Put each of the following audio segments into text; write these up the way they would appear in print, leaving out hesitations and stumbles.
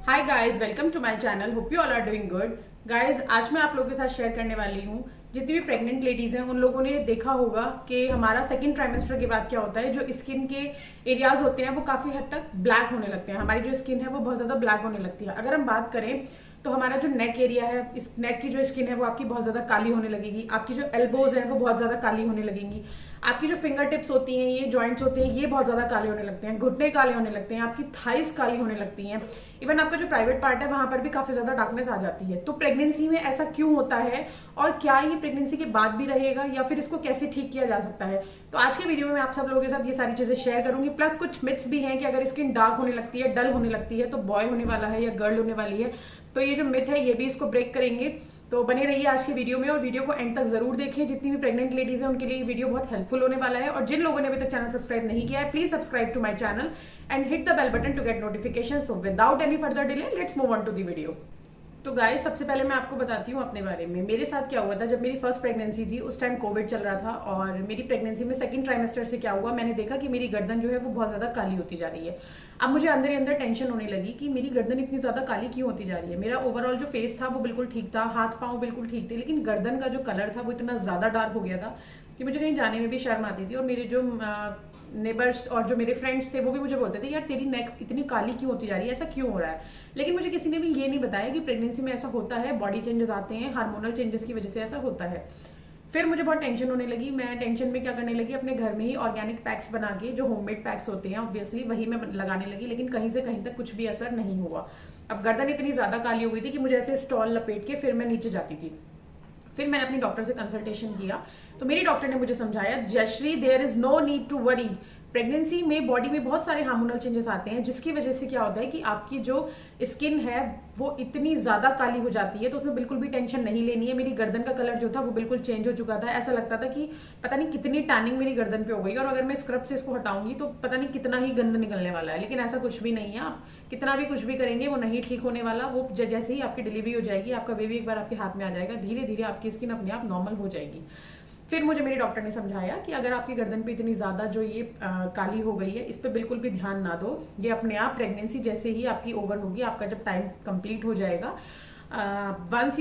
Hi guys, welcome to my channel. Hope you all are doing good. Guys, आज मैं आप लोगों के साथ शेयर करने वाली हूँ। जितनी भी प्रेग्नेंट लेडीज हैं उन लोगों ने देखा होगा कि हमारा सेकंड ट्राइमेस्टर के बाद क्या होता है, जो स्किन के एरियाज होते हैं वो काफी हद तक ब्लैक होने लगते हैं। हमारी जो स्किन है वो बहुत ज्यादा ब्लैक होने लगती है। अगर हम बात करें तो हमारा जो नेक एरिया है, इस नेक की जो स्किन है वो आपकी बहुत ज्यादा काली होने लगेगी। आपकी जो एल्बोज है वो बहुत ज्यादा काली होने लगेंगी। आपकी जो फिंगर टिप्स होती हैं, ये जॉइंट्स होते हैं, ये बहुत ज्यादा काले होने लगते हैं। घुटने काले होने लगते हैं, आपकी थाइस काली होने लगती हैं। इवन आपका जो प्राइवेट पार्ट है वहां पर भी काफी ज्यादा डार्कनेस आ जाती है। तो प्रेगनेंसी में ऐसा क्यों होता है और क्या ये प्रेगनेंसी के बाद भी रहेगा या फिर इसको कैसे ठीक किया जा सकता है, तो आज के वीडियो में मैं आप सब लोगों के साथ ये सारी चीजें शेयर करूंगी। प्लस कुछ मिथ्स भी हैं कि अगर स्किन डार्क होने लगती है, डल होने लगती है, तो बॉय होने वाला है या गर्ल होने वाली है। तो ये जो मिथ है ये भी इसको ब्रेक करेंगे। तो बने रहिए आज की वीडियो में और वीडियो को एंड तक जरूर देखें। जितनी भी प्रेग्नेंट लेडीज हैं उनके लिए ये वीडियो बहुत हेल्पफुल होने वाला है। और जिन लोगों ने अभी तक चैनल सब्सक्राइब नहीं किया है, please subscribe to my channel and hit the bell button to get notification. So without any further delay let's move on to the video. तो गाइस, सबसे पहले मैं आपको बताती हूँ अपने बारे में। मेरे साथ क्या हुआ था जब मेरी फर्स्ट प्रेगनेंसी थी, उस टाइम कोविड चल रहा था। और मेरी प्रेगनेंसी में सेकंड ट्राइमेस्टर से क्या हुआ, मैंने देखा कि मेरी गर्दन जो है वो बहुत ज्यादा काली होती जा रही है। अब मुझे अंदर ही अंदर टेंशन होने लगी कि मेरी गर्दन इतनी ज्यादा काली क्यों होती जा रही है। मेरा ओवरऑल जो फेस था वो बिल्कुल ठीक था, हाथ पांव बिल्कुल ठीक थे, लेकिन गर्दन का जो कलर था वो इतना ज्यादा डार्क हो गया था कि मुझे कहीं जाने में भी शर्म आती थी। और मेरे जो नेबर्स और जो मेरे फ्रेंड्स थे वो भी मुझे बोलते थे, यार तेरी नेक इतनी काली क्यों होती जा रही है, ऐसा क्यों हो रहा है। लेकिन मुझे किसी ने भी ये नहीं बताया कि प्रेगनेंसी में ऐसा होता है, बॉडी चेंजेस आते हैं, हार्मोनल चेंजेस की वजह से ऐसा होता है। फिर मुझे बहुत टेंशन होने लगी। मैं टेंशन में क्या करने लगी, अपने घर में ही ऑर्गेनिक पैक्स बना के, जो होममेड पैक्स होते हैं ऑब्वियसली, वही मैं लगाने लगी। लेकिन कहीं से कहीं तक कुछ भी असर नहीं हुआ। अब गर्दन इतनी ज्यादा काली हो गई थी कि मुझे ऐसे स्टॉल लपेट के फिर मैं नीचे जाती थी। फिर मैंने अपनी डॉक्टर से कंसल्टेशन किया तो मेरी डॉक्टर ने मुझे समझाया, Jayashree there is no need to worry. Pregnancy में बॉडी में बहुत सारे हार्मोनल चेंजेस आते हैं, जिसकी वजह से क्या होता है कि आपकी जो स्किन है वो इतनी ज्यादा काली हो जाती है। तो उसमें बिल्कुल भी टेंशन नहीं लेनी है। मेरी गर्दन का कलर जो था वो बिल्कुल चेंज हो चुका था। ऐसा लगता था कि पता नहीं कितनी टैनिंग मेरी गर्दन पे हो गई, और अगर मैं स्क्रब से इसको हटाऊंगी तो पता नहीं कितना ही गंद निकलने वाला है। लेकिन ऐसा कुछ भी नहीं है। आप कितना भी कुछ भी करेंगे वो नहीं ठीक होने वाला। वो जैसे ही आपकी डिलीवरी हो जाएगी, आपका बेबी एक बार आपके हाथ में आ जाएगा, धीरे धीरे आपकी स्किन अपने आप नॉर्मल हो जाएगी। फिर मुझे मेरे डॉक्टर ने समझाया कि अगर आपकी गर्दन पे इतनी ज्यादा जो ये काली हो गई है, इस पे बिल्कुल भी ध्यान ना दो। ये अपने आप प्रेगनेंसी जैसे ही आपकी ओवर होगी, आपका जब टाइम कंप्लीट हो जाएगा, once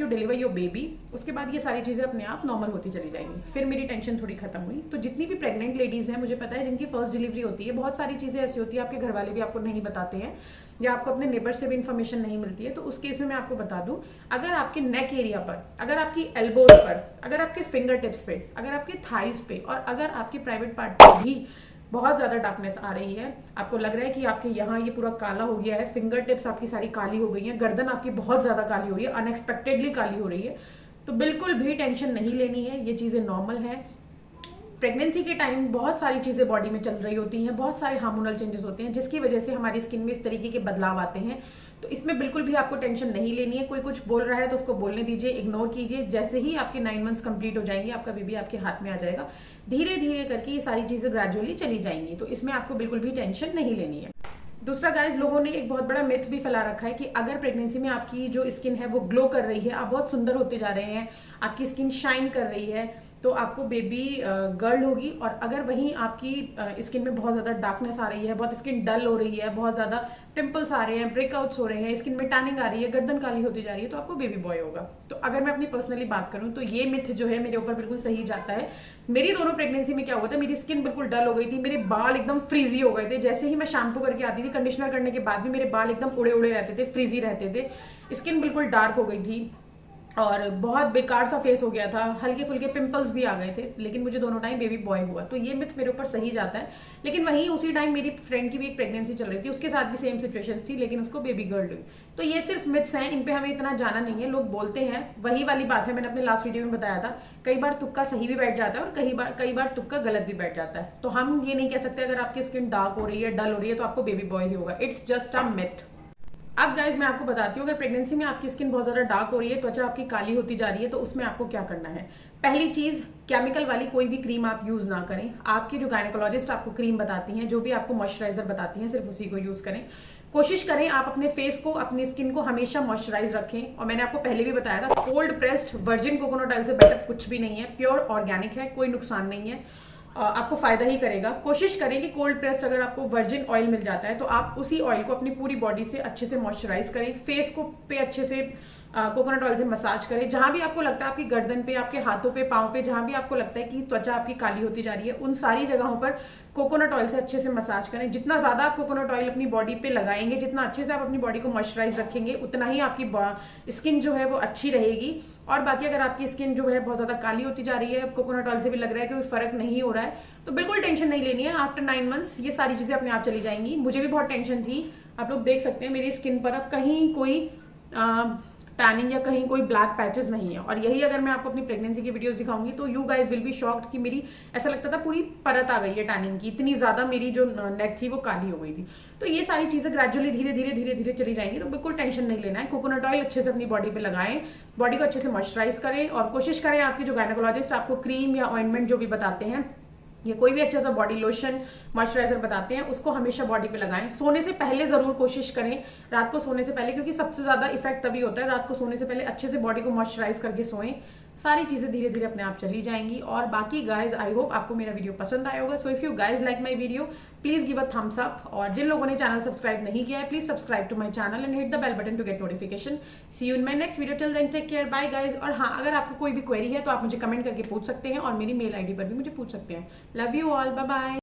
you deliver your baby, उसके बाद ये सारी चीजें अपने आप नॉर्मल होती चली जाएंगी। फिर मेरी टेंशन थोड़ी खत्म हुई। तो जितनी भी प्रेग्नेंट लेडीज हैं, मुझे पता है जिनकी फर्स्ट डिलीवरी होती है, बहुत सारी चीजें ऐसी होती है आपके घर वाले भी आपको नहीं बताते हैं या आपको अपने नेबर से भी इन्फॉर्मेशन नहीं मिलती है। तो उस केस में मैं आपको बता दूं, अगर आपके नेक एरिया पर, अगर आपकी एल्बोज पर, अगर आपके फिंगर टिप्स पे, अगर आपके थाइस पे और अगर आपके प्राइवेट पार्ट पर भी बहुत ज्यादा डार्कनेस आ रही है, आपको लग रहा है कि आपके यहाँ ये पूरा काला हो गया है, फिंगर टिप्स आपकी सारी काली हो गई है, गर्दन आपकी बहुत ज्यादा काली हो रही है, अनएक्सपेक्टेडली काली हो रही है, तो बिल्कुल भी टेंशन नहीं लेनी है। ये चीजें नॉर्मल है। प्रेगनेंसी के टाइम बहुत सारी चीजें बॉडी में चल रही होती हैं, बहुत सारे हार्मोनल चेंजेस होते हैं, जिसकी वजह से हमारी स्किन में इस तरीके के बदलाव आते हैं। तो इसमें बिल्कुल भी आपको टेंशन नहीं लेनी है। कोई कुछ बोल रहा है तो उसको बोलने दीजिए, इग्नोर कीजिए। जैसे ही आपके 9 मंथ्स कंप्लीट हो जाएंगे, आपका बेबी आपके हाथ में आ जाएगा, धीरे धीरे करके ये सारी चीजें ग्रेजुअली चली जाएंगी। तो इसमें आपको बिल्कुल भी टेंशन नहीं लेनी है। दूसरा गाइस, लोगों ने एक बहुत बड़ा मिथ भी फैला रखा है कि अगर प्रेगनेंसी में आपकी जो स्किन है वो ग्लो कर रही है, आप बहुत सुंदर होते जा रहे हैं, आपकी स्किन शाइन कर रही है, तो आपको बेबी गर्ल होगी। और अगर वहीं आपकी स्किन में बहुत ज्यादा डार्कनेस आ रही है, बहुत स्किन डल हो रही है, बहुत ज्यादा पिंपल्स आ रहे हैं, ब्रेकआउट्स हो रहे हैं, स्किन में टैनिंग आ रही है, गर्दन काली होती जा रही है, तो आपको बेबी बॉय होगा। तो अगर मैं अपनी पर्सनली बात करूं तो ये मिथ जो है मेरे ऊपर बिल्कुल सही जाता है। मेरी दोनों प्रेगनेंसी में क्या हुआ था, मेरी स्किन बिल्कुल डल हो गई थी, मेरे बाल एकदम फ्रीजी हो गए थे। जैसे ही मैं शैम्पू करके आती थी, कंडीशनर करने के बाद भी मेरे बाल एकदम उड़े उड़े रहते थे, फ्रीजी रहते थे, स्किन बिल्कुल डार्क हो गई थी और बहुत बेकार सा फेस हो गया था, हल्के फुल्के पिंपल्स भी आ गए थे। लेकिन मुझे दोनों टाइम बेबी बॉय हुआ, तो ये मिथ मेरे ऊपर सही जाता है। लेकिन वहीं उसी टाइम मेरी फ्रेंड की भी एक प्रेगनेंसी चल रही थी, उसके साथ भी सेम सिचुएशंस थी, लेकिन उसको बेबी गर्ल हुई। तो ये सिर्फ मिथ्स हैं, इन पे हमें इतना जाना नहीं है। लोग बोलते हैं, वही वाली बात है, मैंने अपने लास्ट वीडियो में बताया था, कई बार तुक्का सही भी बैठ जाता है और कई बार तुक्का गलत भी बैठ जाता है। तो हम ये नहीं कह सकते अगर आपकी स्किन डार्क हो रही है, डल हो रही है, तो आपको बेबी बॉय ही होगा। It's just a myth. अब गाइज मैं आपको बताती हूँ, अगर प्रेगनेंसी में आपकी स्किन बहुत ज्यादा डार्क हो रही है, त्वचा आपकी काली होती जा रही है, तो उसमें आपको क्या करना है। पहली चीज, केमिकल वाली कोई भी क्रीम आप यूज ना करें। आपकी जो गायनेकोलॉजिस्ट आपको क्रीम बताती हैं, जो भी आपको मॉइस्चराइजर बताती हैं, सिर्फ उसी को यूज करें। कोशिश करें आप अपने फेस को, अपनी स्किन को हमेशा मॉइस्चराइज रखें। और मैंने आपको पहले भी बताया था, cold pressed virgin coconut oil से बेटर कुछ भी नहीं है, प्योर ऑर्गेनिक है, कोई नुकसान नहीं है। आपको फायदा ही करेगा। कोशिश करें कि कोल्ड प्रेस्ड अगर आपको वर्जिन ऑयल मिल जाता है तो आप उसी ऑयल को अपनी पूरी बॉडी से अच्छे से मॉइस्चराइज करें, फेस को पे अच्छे से कोकोनट ऑयल से मसाज करें। जहां भी आपको लगता है आपकी गर्दन पे, आपके हाथों पे, पाँव पे, जहां भी आपको लगता है कि त्वचा आपकी काली होती जा रही है, उन सारी जगहों पर कोकोनट ऑयल से अच्छे से मसाज करें। जितना ज्यादा आप कोकोनट ऑयल अपनी बॉडी पे लगाएंगे, जितना अच्छे से आप अपनी बॉडी को मॉइस्चराइज रखेंगे, उतना ही आपकी स्किन जो है वो अच्छी रहेगी। और बाकी अगर आपकी स्किन जो है बहुत ज्यादा काली होती जा रही है, कोकोनट ऑयल से भी लग रहा है कि कोई फर्क नहीं हो रहा है, तो बिल्कुल टेंशन नहीं लेनी है। आफ्टर 9 मंथ्स ये सारी चीजें अपने आप चली जाएंगी। मुझे भी बहुत टेंशन थी, आप लोग देख सकते हैं मेरी स्किन पर अब कहीं कोई टैनिंग या कहीं कोई ब्लैक पैचेस नहीं है। और यही अगर मैं आपको अपनी प्रेगनेंसी की वीडियोस दिखाऊंगी तो you guys will be shocked कि मेरी ऐसा लगता था पूरी परत आ गई है टैनिंग की, इतनी ज्यादा मेरी जो नेक थी वो काली हो गई थी। तो ये सारी चीजें ग्रेजुअली धीरे धीरे धीरे धीरे चली जाएंगी, तो बिल्कुल टेंशन नहीं लेना है। कोकोनट ऑयल अच्छे से अपनी बॉडी पे लगाएं, बॉडी को अच्छे से मॉइस्चराइज करें और कोशिश करें आपकी जो गायनेकोलॉजिस्ट आपको क्रीम या ऑइंटमेंट जो भी बताते हैं या कोई भी अच्छा सा बॉडी लोशन मॉइस्चराइजर बताते हैं उसको हमेशा बॉडी पे लगाएं। सोने से पहले जरूर कोशिश करें, रात को सोने से पहले, क्योंकि सबसे ज्यादा इफेक्ट तभी होता है रात को सोने से पहले अच्छे से बॉडी को मॉइस्चराइज करके सोएं। सारी चीजें धीरे धीरे अपने आप चली जाएंगी। और बाकी गाइज आई होप आपको मेरा वीडियो पसंद आया होगा। So if you guys like my video please give a thumbs up, और जिन लोगों ने चैनल सब्सक्राइब नहीं किया है please subscribe to my channel and hit the bell button to get notification. See you in my next video, till then take care, bye guys. और हाँ, अगर आपको कोई भी क्वेरी है तो आप मुझे कमेंट करके पूछ सकते हैं और मेरी मेल आईडी पर भी मुझे पूछ सकते हैं। Love you all, bye bye.